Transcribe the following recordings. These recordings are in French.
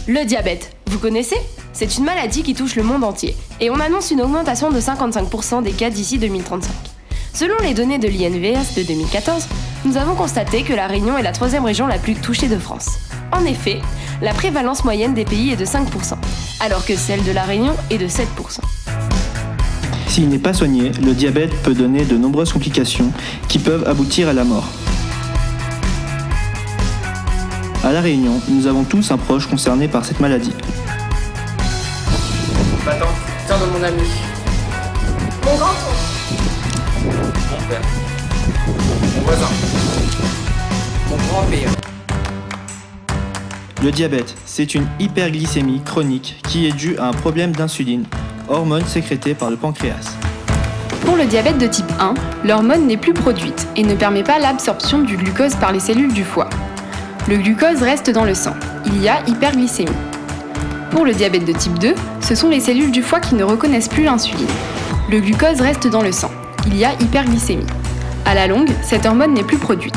Le diabète, vous connaissez ? C'est une maladie qui touche le monde entier et on annonce une augmentation de 55% des cas d'ici 2035. Selon les données de l'INVS de 2014, nous avons constaté que la Réunion est la 3e région la plus touchée de France. En effet, la prévalence moyenne des pays est de 5%, alors que celle de la Réunion est de 7%. S'il n'est pas soigné, le diabète peut donner de nombreuses complications qui peuvent aboutir à la mort. À La Réunion, nous avons tous un proche concerné par cette maladie. Attends, tiens de mon ami. Mon grand-oncle. Mon père. Mon voisin. Mon grand-père. Le diabète, c'est une hyperglycémie chronique qui est due à un problème d'insuline, hormone sécrétée par le pancréas. Pour le diabète de type 1, l'hormone n'est plus produite et ne permet pas l'absorption du glucose par les cellules du foie. Le glucose reste dans le sang. Il y a hyperglycémie. Pour le diabète de type 2, ce sont les cellules du foie qui ne reconnaissent plus l'insuline. Le glucose reste dans le sang. Il y a hyperglycémie. À la longue, cette hormone n'est plus produite.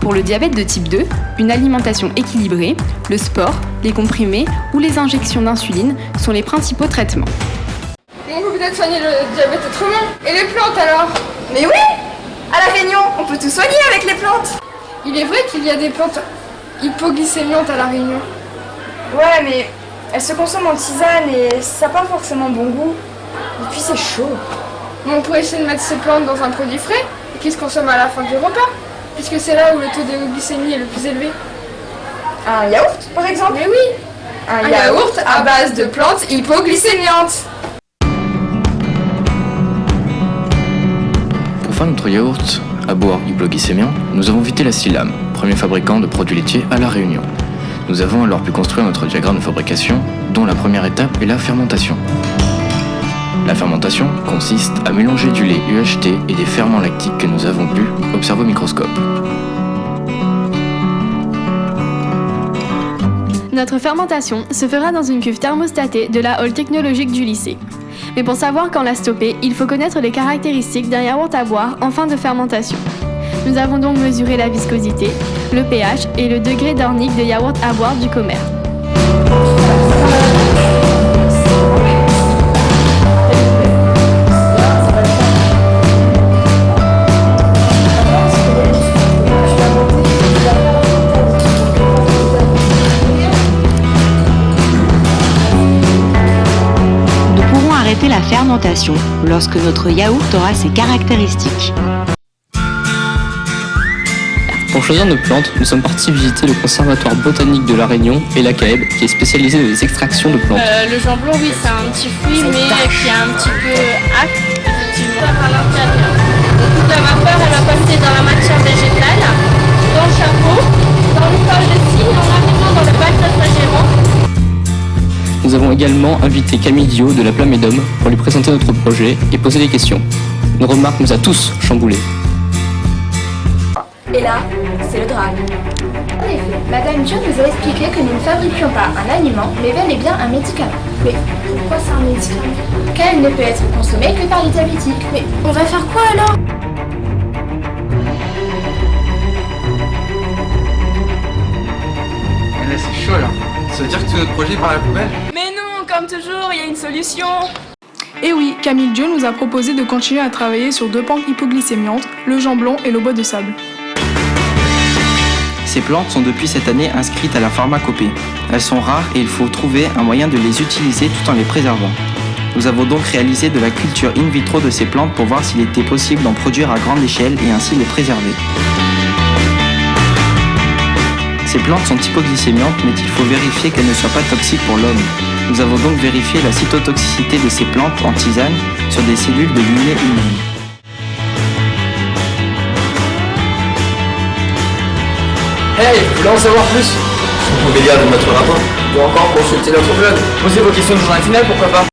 Pour le diabète de type 2, une alimentation équilibrée, le sport, les comprimés ou les injections d'insuline sont les principaux traitements. On peut peut-être soigner le diabète autrement. Et les plantes alors? Mais oui! À La Réunion, on peut tout soigner avec les plantes. Il est vrai qu'il y a des plantes hypoglycémiantes à La Réunion. Ouais, mais elles se consomment en tisane et ça n'a pas forcément bon goût. Et puis c'est chaud. Mais on pourrait essayer de mettre ces plantes dans un produit frais et qui se consomme à la fin du repas, puisque c'est là où le taux de glycémie est le plus élevé. Un yaourt, par exemple? Mais oui! Un yaourt à base de plantes hypoglycémiantes. Pour faire notre yaourt à boire hypoglycémiant, nous avons invité la Silam, premier fabricant de produits laitiers à La Réunion. Nous avons alors pu construire notre diagramme de fabrication, dont la première étape est la fermentation. La fermentation consiste à mélanger du lait UHT et des ferments lactiques que nous avons pu observer au microscope. Notre fermentation se fera dans une cuve thermostatée de la hall technologique du lycée. Mais pour savoir quand la stopper, il faut connaître les caractéristiques d'un yaourt à boire en fin de fermentation. Nous avons donc mesuré la viscosité, le pH et le degré d'ornique de yaourt à boire du commerce. La fermentation lorsque notre yaourt aura ses caractéristiques. Pour choisir nos plantes, nous sommes partis visiter le conservatoire botanique de La Réunion et la CAEB qui est spécialisé dans les extractions de plantes. Le jambon, oui, c'est un petit fruit, mais qui est un petit peu acre, effectivement. Donc, la vapeur, elle va passer dans la matière végétale, dans le chapeau, dans le poche de cygne, dans l'amidon, dans le bac réfrigérant. Nous avons également invité Camille Dio de la Plamédome pour lui présenter notre projet et poser des questions. Une remarque nous a tous chamboulés. Et là, c'est le drame. En effet, Madame Dio nous a expliqué que nous ne fabriquions pas un aliment, mais bel et bien un médicament. Mais pourquoi c'est un médicament? Car il ne peut être consommé que par les diabétiques. Mais on va faire quoi alors? Là, c'est chaud là. Ça veut dire que tout notre projet part à la poubelle? Mais non, comme toujours, il y a une solution. Et oui, Camille Dio nous a proposé de continuer à travailler sur 2 plantes hypoglycémiantes, le jambon et le bois de sable. Ces plantes sont depuis cette année inscrites à la pharmacopée. Elles sont rares et il faut trouver un moyen de les utiliser tout en les préservant. Nous avons donc réalisé de la culture in vitro de ces plantes pour voir s'il était possible d'en produire à grande échelle et ainsi les préserver. Ces plantes sont hypoglycémiantes, mais il faut vérifier qu'elles ne soient pas toxiques pour l'homme. Nous avons donc vérifié la cytotoxicité de ces plantes en tisane sur des cellules de lignée humaine. Hey, vous voulez en savoir plus? Vous pouvez lire notre rapport ou encore consulter notre blog. Posez vos questions dans le journal final, pourquoi pas?